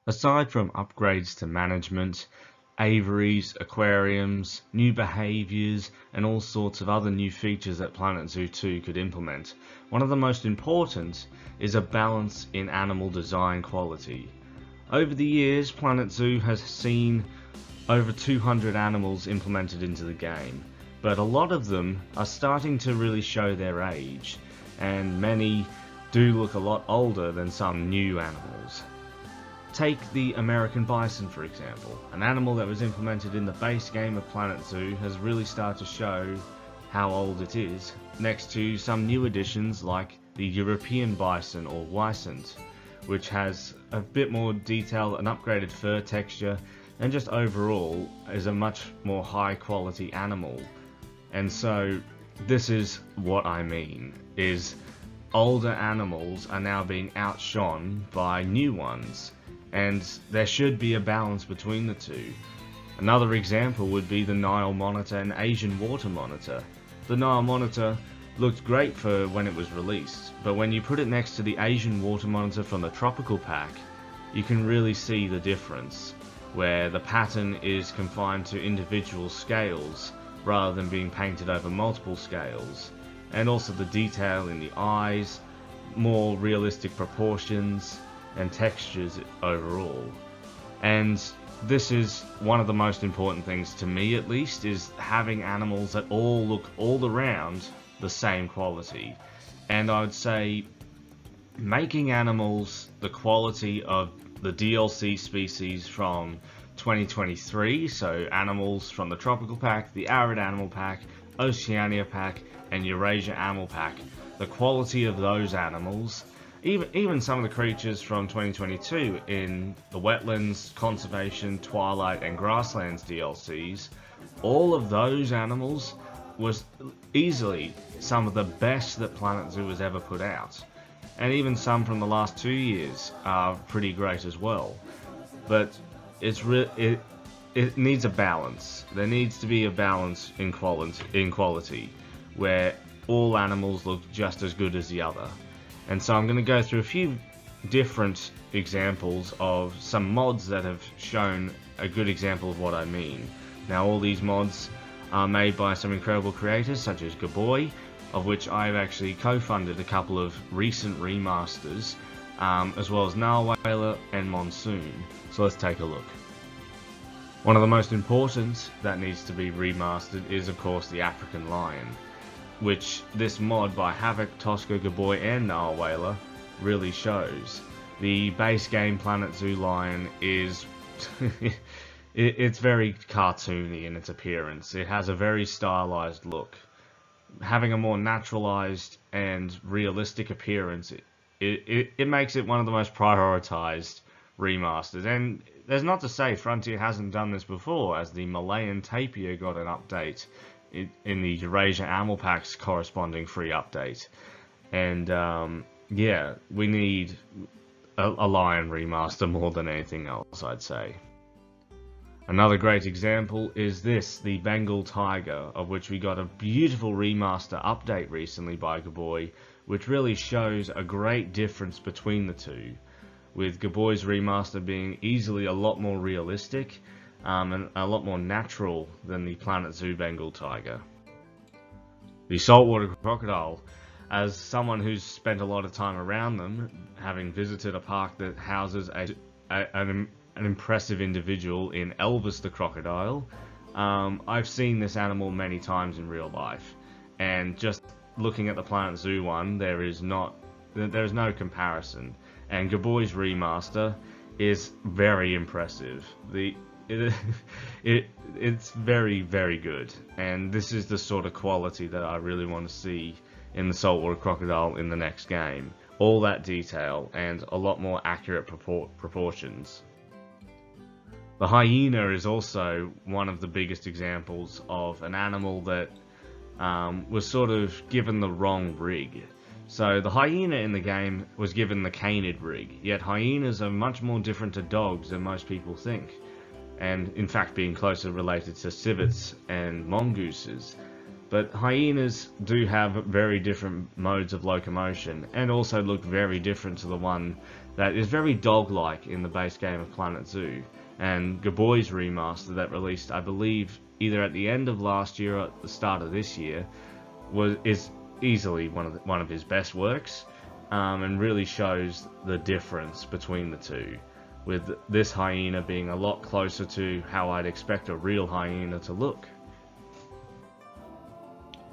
Aside from upgrades to management, aviaries, aquariums, new behaviours, and all sorts of other new features that Planet Zoo 2 could implement, one of the most important is a balance in animal design quality. Over the years, Planet Zoo has seen over 200 animals implemented into the game, but a lot of them are starting to really show their age, and many do look a lot older than some new animals. Take the American bison for example. An animal that was implemented in the base game of Planet Zoo has really started to show how old it is, next to some new additions like the European bison or wisent, which has a bit more detail, an upgraded fur texture, and just overall is a much more high quality animal. And so this is what I mean, is older animals are now being outshone by new ones, and there should be a balance between the two. Another example would be the Nile monitor and Asian water monitor. The Nile monitor looked great for when it was released, but when you put it next to the Asian water monitor from the tropical pack, you can really see the difference, where the pattern is confined to individual scales rather than being painted over multiple scales, and also the detail in the eyes, more realistic proportions and textures overall. And this is one of the most important things to me, at least, is having animals that all look all around the same quality. And I would say making animals the quality of the DLC species from 2023, so animals from the Tropical Pack, the Arid Animal Pack, Oceania Pack, and Eurasia Animal Pack, the quality of those animals, even some of the creatures from 2022 in the Wetlands, Conservation, Twilight, and Grasslands DLCs, all of those animals was easily some of the best that Planet Zoo has ever put out. And even some from the last 2 years are pretty great as well. But it needs a balance. There needs to be a balance in quality, where all animals look just as good as the other. And so I'm going to go through a few different examples of some mods that have shown a good example of what I mean. Now, all these mods are made by some incredible creators such as Gaboy, of which I've actually co-funded a couple of recent remasters, as well as Narwhaler and Monsoon. So let's take a look. One of the most important that needs to be remastered is of course the African lion, which this mod by Havoc, Tosco, Gaboy and Narwhaler really shows. The base game Planet Zoo lion is it's very cartoony in its appearance. It has a very stylized look. Having a more naturalized and realistic appearance, it makes it one of the most prioritized remasters. And there's not to say Frontier hasn't done this before, as the Malayan tapir got an update in the Eurasia Animal Pack's corresponding free update. And yeah, we need a lion remaster more than anything else, I'd say. Another great example is this, the Bengal tiger, of which we got a beautiful remaster update recently by Gaboy, which really shows a great difference between the two, with Gaboy's remaster being easily a lot more realistic and a lot more natural than the Planet Zoo Bengal tiger. The saltwater crocodile, as someone who's spent a lot of time around them, having visited a park that houses an impressive individual in Elvis the crocodile, I've seen this animal many times in real life, and just looking at the Planet Zoo one, there is no comparison. And Gaboy's remaster is very impressive. It's very, very good, and this is the sort of quality that I really want to see in the saltwater crocodile in the next game. All that detail and a lot more accurate proportions. The hyena is also one of the biggest examples of an animal that was sort of given the wrong rig. So the hyena in the game was given the canid rig, yet hyenas are much more different to dogs than most people think, and in fact being closer related to civets and mongooses. But hyenas do have very different modes of locomotion, and also look very different to the one that is very dog-like in the base game of Planet Zoo, and Gaboy's remaster that released, I believe, either at the end of last year or at the start of this year, is easily one of his best works, and really shows the difference between the two, with this hyena being a lot closer to how I'd expect a real hyena to look.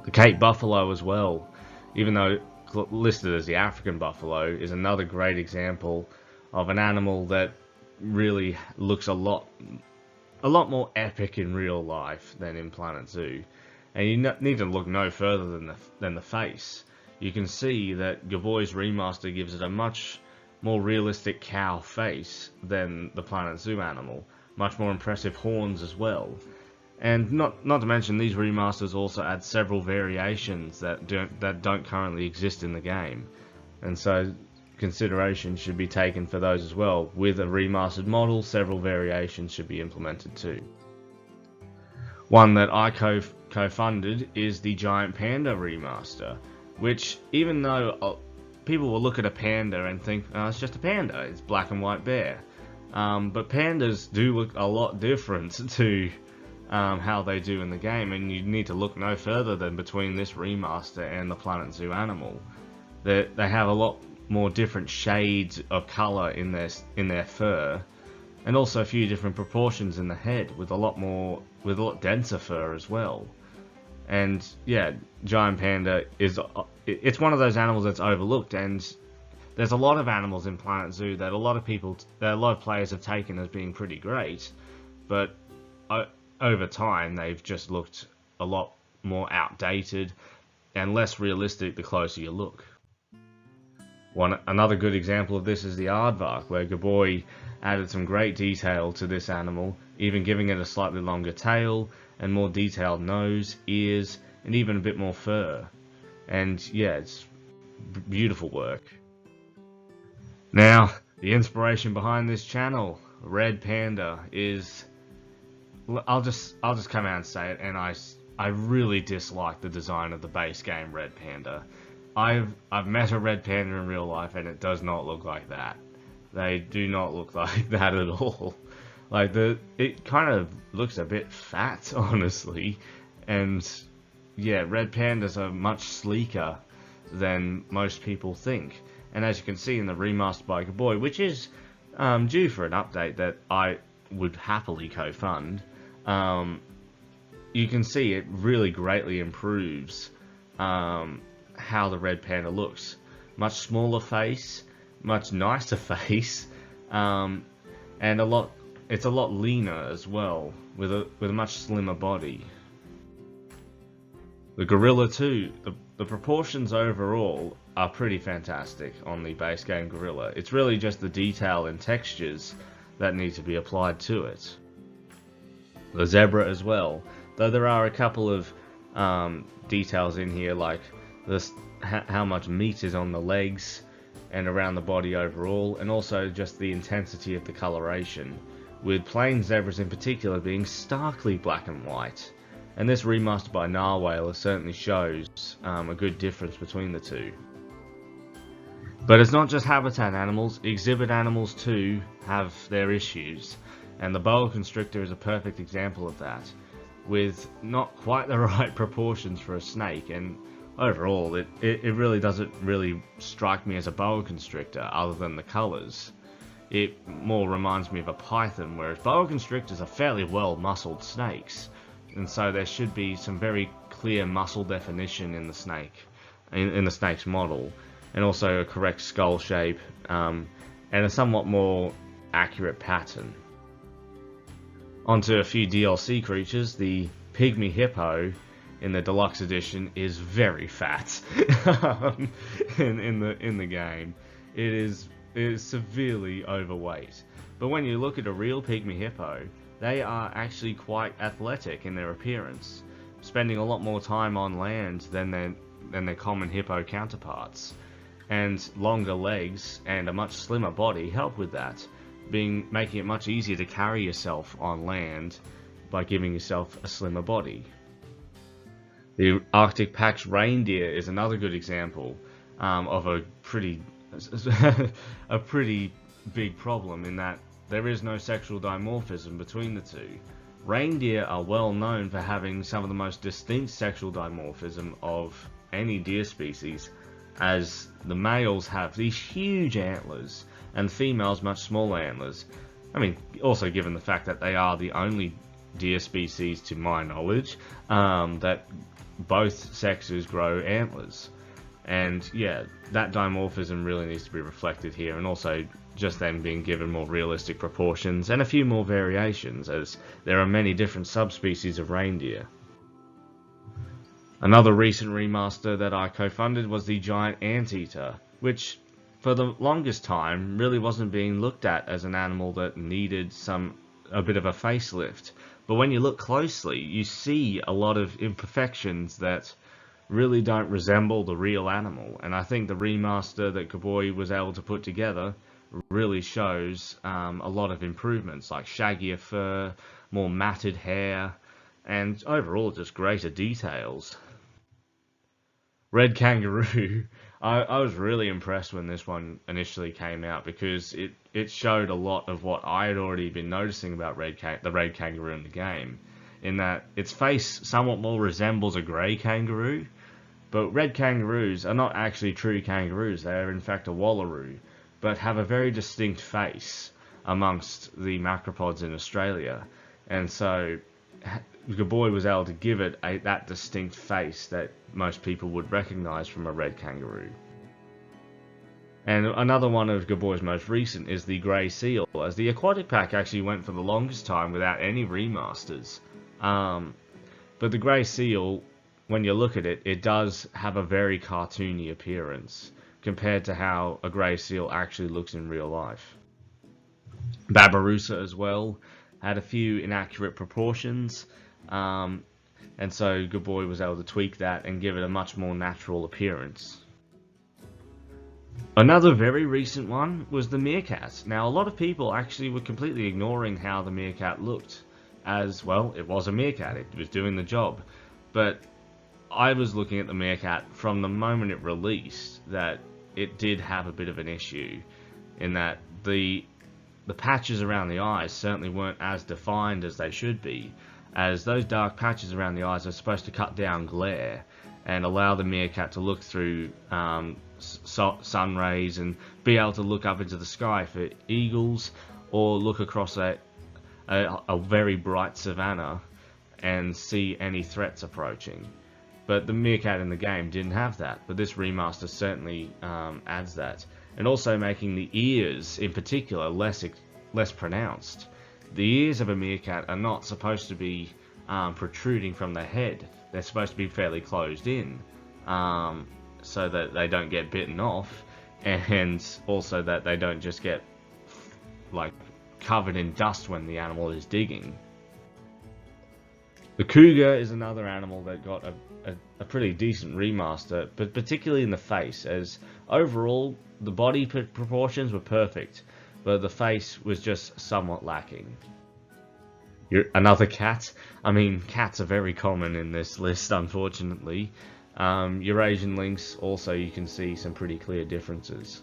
The Cape buffalo as well, even though listed as the African buffalo, is another great example of an animal that really looks a lot more epic in real life than in Planet Zoo. And you need to look no further than the face. You can see that Gaboy's remaster gives it a much more realistic cow face than the Planet Zoo animal. Much more impressive horns as well. And not to mention, these remasters also add several variations that don't currently exist in the game. And so consideration should be taken for those as well. With a remastered model, several variations should be implemented too. One that I co-funded is the Giant Panda remaster, which, even though people will look at a panda and think, oh, it's just a panda, it's black and white bear. But pandas do look a lot different to how they do in the game, and you need to look no further than between this remaster and the Planet Zoo animal. They have a lot more different shades of colour in their fur, and also a few different proportions in the head, with a lot denser fur as well. And yeah, Giant Panda it's one of those animals that's overlooked, and there's a lot of animals in Planet Zoo that a lot of players have taken as being pretty great, but over time they've just looked a lot more outdated and less realistic the closer you look. Another good example of this is the aardvark, where Gaboy added some great detail to this animal, even giving it a slightly longer tail and more detailed nose, ears, and even a bit more fur. And yeah, it's beautiful work. Now, the inspiration behind this channel, Red Panda, is... I'll just come out and say it, and I really dislike the design of the base game Red Panda. I've met a red panda in real life, and it does not look like that. They do not look like that at all. Like, it kind of looks a bit fat, honestly. And yeah, red pandas are much sleeker than most people think. And as you can see in the remaster by Gaboy, which is due for an update that I would happily co-fund, you can see it really greatly improves how the red panda looks. Much smaller face, much nicer face, and it's a lot leaner as well, with a much slimmer body. The gorilla too, the proportions overall are pretty fantastic on the base game gorilla. It's really just the detail and textures that need to be applied to it. The zebra as well, though there are a couple of details in here, like how much meat is on the legs and around the body overall, and also just the intensity of the coloration, with plain zebras in particular being starkly black and white. And this remaster by Narwhaler certainly shows a good difference between the two. But it's not just habitat animals, exhibit animals too have their issues, and the boa constrictor is a perfect example of that, with not quite the right proportions for a snake, and overall it really doesn't really strike me as a boa constrictor other than the colours. It more reminds me of a python, whereas boa constrictors are fairly well muscled snakes, and so there should be some very clear muscle definition in the snake, in the snake's model, and also a correct skull shape, and a somewhat more accurate pattern. Onto a few DLC creatures. The pygmy hippo in the deluxe edition is very fat in the game. It is severely overweight. But when you look at a real pygmy hippo, they are actually quite athletic in their appearance, spending a lot more time on land than their common hippo counterparts. And longer legs and a much slimmer body help with that, making it much easier to carry yourself on land by giving yourself a slimmer body. The Arctic Pax reindeer is another good example of a pretty a pretty big problem in that there is no sexual dimorphism between the two. Reindeer are well known for having some of the most distinct sexual dimorphism of any deer species, as the males have these huge antlers and females much smaller antlers. I mean, also given the fact that they are the only deer species, to my knowledge, that both sexes grow antlers. And yeah, that dimorphism really needs to be reflected here, and also just them being given more realistic proportions and a few more variations, as there are many different subspecies of reindeer. Another recent remaster that I co-funded was the giant anteater, which for the longest time really wasn't being looked at as an animal that needed a bit of a facelift. But when you look closely, you see a lot of imperfections that really don't resemble the real animal, and I think the remaster that Gaboy was able to put together really shows a lot of improvements, like shaggier fur, more matted hair, and overall just greater details. Red Kangaroo, I was really impressed when this one initially came out, because it showed a lot of what I had already been noticing about the red kangaroo in the game, in that its face somewhat more resembles a grey kangaroo. But red kangaroos are not actually true kangaroos, they are in fact a wallaroo, but have a very distinct face amongst the macropods in Australia. And so Gaboy was able to give it that distinct face that most people would recognise from a red kangaroo. And another one of Gaboy's most recent is the grey seal, as the aquatic pack actually went for the longest time without any remasters. But the grey seal, when you look at it, it does have a very cartoony appearance compared to how a grey seal actually looks in real life. Babirusa as well had a few inaccurate proportions, and so Gaboy was able to tweak that and give it a much more natural appearance. Another very recent one was the meerkat. Now, a lot of people actually were completely ignoring how the meerkat looked, as, well, it was a meerkat, it was doing the job. But I was looking at the meerkat from the moment it released that it did have a bit of an issue, in that the patches around the eyes certainly weren't as defined as they should be, as those dark patches around the eyes are supposed to cut down glare and allow the meerkat to look through sun rays and be able to look up into the sky for eagles, or look across a very bright savanna and see any threats approaching. But the meerkat in the game didn't have that, but this remaster certainly adds that. And also making the ears, in particular, less pronounced. The ears of a meerkat are not supposed to be protruding from the head. They're supposed to be fairly closed in, so that they don't get bitten off, and also that they don't just get like covered in dust when the animal is digging. The cougar is another animal that got a pretty decent remaster, but particularly in the face, as overall the body proportions were perfect, but the face was just somewhat lacking. Another cat. I mean, cats are very common in this list, unfortunately. Eurasian lynx, also you can see some pretty clear differences.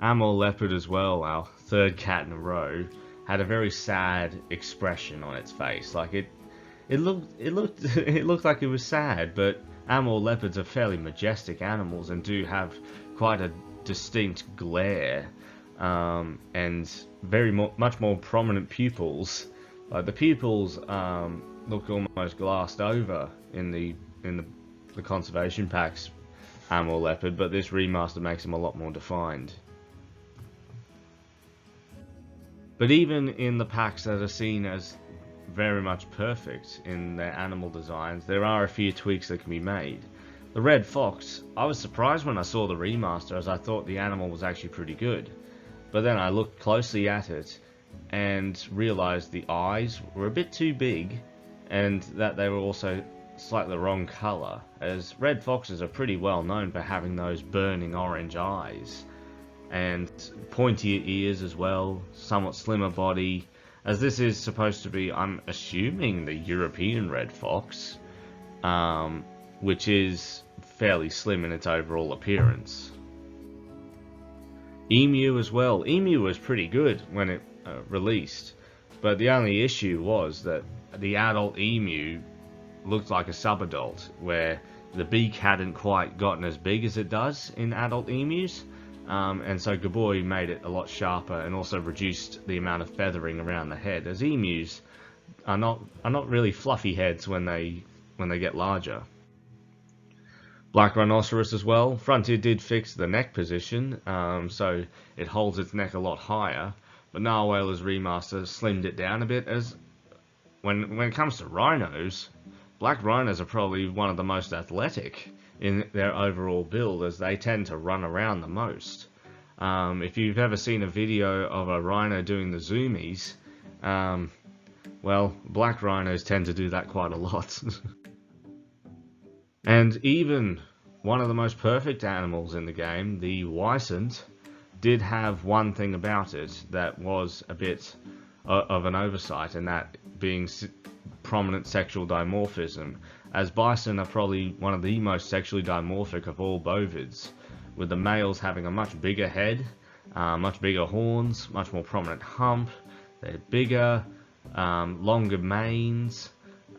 Amur leopard as well, our third cat in a row, had a very sad expression on its face. Like it looked like it was sad, but Amur leopards are fairly majestic animals and do have quite a distinct glare, and much more prominent pupils. Like the pupils look almost glassed over in the conservation packs Amur leopard, but this remaster makes them a lot more defined. But even in the packs that are seen as very much perfect in their animal designs, there are a few tweaks that can be made. The red fox, I was surprised when I saw the remaster, as I thought the animal was actually pretty good. But then I looked closely at it and realised the eyes were a bit too big, and that they were also slightly the wrong colour, as red foxes are pretty well known for having those burning orange eyes, and pointier ears as well, somewhat slimmer body, as this is supposed to be, I'm assuming, the European red fox, which is fairly slim in its overall appearance. Emu as well. Emu was pretty good when it released, but the only issue was that the adult emu looked like a subadult, where the beak hadn't quite gotten as big as it does in adult emus, and so Gaboy made it a lot sharper and also reduced the amount of feathering around the head, as emus are not really fluffy heads when they get larger. Black Rhinoceros as well. Frontier did fix the neck position, so it holds its neck a lot higher, but Narwhala's remaster slimmed it down a bit, as when it comes to rhinos, black rhinos are probably one of the most athletic in their overall build, as they tend to run around the most. If you've ever seen a video of a rhino doing the zoomies, well, black rhinos tend to do that quite a lot. And even one of the most perfect animals in the game, the Wisent, did have one thing about it that was a bit of an oversight, and that being prominent sexual dimorphism, as bison are probably one of the most sexually dimorphic of all bovids, with the males having a much bigger head, much bigger horns, much more prominent hump, they're bigger, longer manes,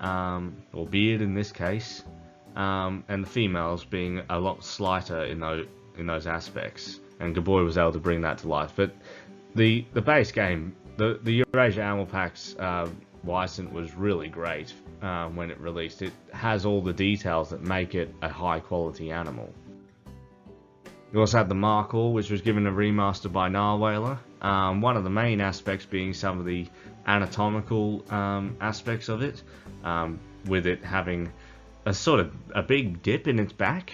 or beard in this case, and the females being a lot slighter in those aspects, and Gaboy was able to bring that to life. But the base game, the Eurasia Animal Pack's Wisent was really great when it released. It has all the details that make it a high quality animal. You also had the Markhor, which was given a remaster by Narwhaler. One of the main aspects being some of the anatomical aspects of it, with it having a sort of a big dip in its back,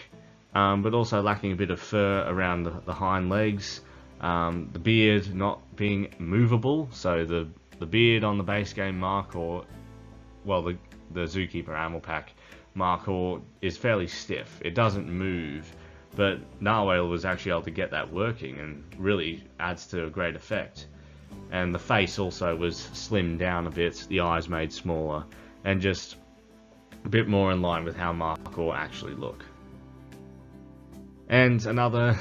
but also lacking a bit of fur around the hind legs, the beard not being movable, so the beard on the base game Markhor, well, the Zookeeper Animal Pack Markhor is fairly stiff, it doesn't move, but Narwhal was actually able to get that working and really adds to a great effect. And the face also was slimmed down a bit, the eyes made smaller, and just a bit more in line with how Markhor actually look. And another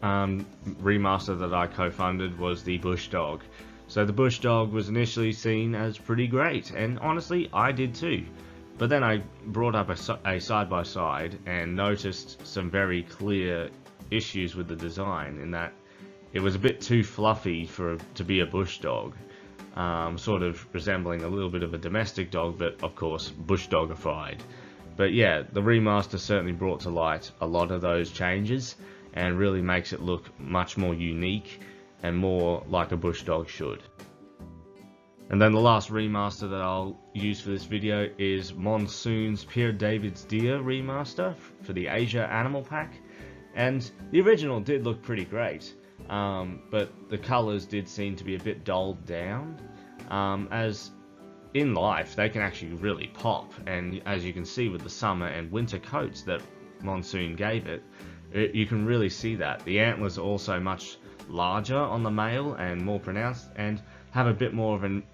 remaster that I co-funded was the Bush Dog. So the Bush Dog was initially seen as pretty great, and honestly I did too. But then I brought up a side-by-side and noticed some very clear issues with the design, in that it was a bit too fluffy to be a bush dog. Sort of resembling a little bit of a domestic dog, but of course bush dogified. But yeah, the remaster certainly brought to light a lot of those changes and really makes it look much more unique and more like a bush dog should. And then the last remaster that I'll use for this video is Monsoon's Pierre David's Deer remaster for the Asia Animal Pack. And the original did look pretty great, but the colours did seem to be a bit dulled down, as in life they can actually really pop, and as you can see with the summer and winter coats that Monsoon gave it, you can really see that. The antlers are also much larger on the male and more pronounced, and have a bit more of an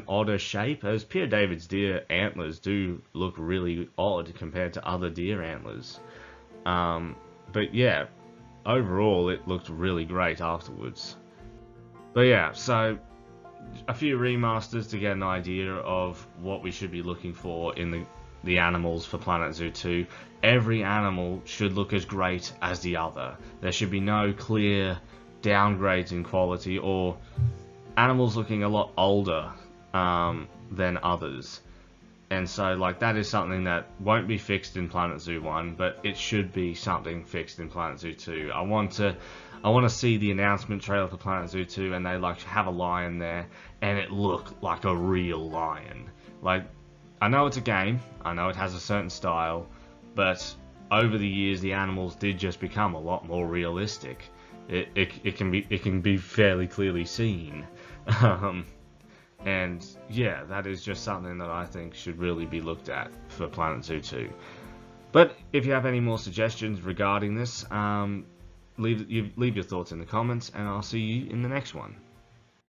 odder shape, as Pierre David's deer antlers do look really odd compared to other deer antlers. But yeah, overall it looked really great afterwards. But yeah, so a few remasters to get an idea of what we should be looking for in the animals for Planet Zoo 2. Every animal should look as great as the other. There should be no clear downgrades in quality or animals looking a lot older than others. And so like that is something that won't be fixed in Planet Zoo 1, but it should be something fixed in Planet Zoo 2. I want to see the announcement trailer for Planet Zoo 2 and they like have a lion there and it look like a real lion. Like, I know it's a game, I know it has a certain style, but over the years the animals did just become a lot more realistic. It can be fairly clearly seen. And yeah, that is just something that I think should really be looked at for Planet Zoo 2. But if you have any more suggestions regarding this, leave your thoughts in the comments, and I'll see you in the next one.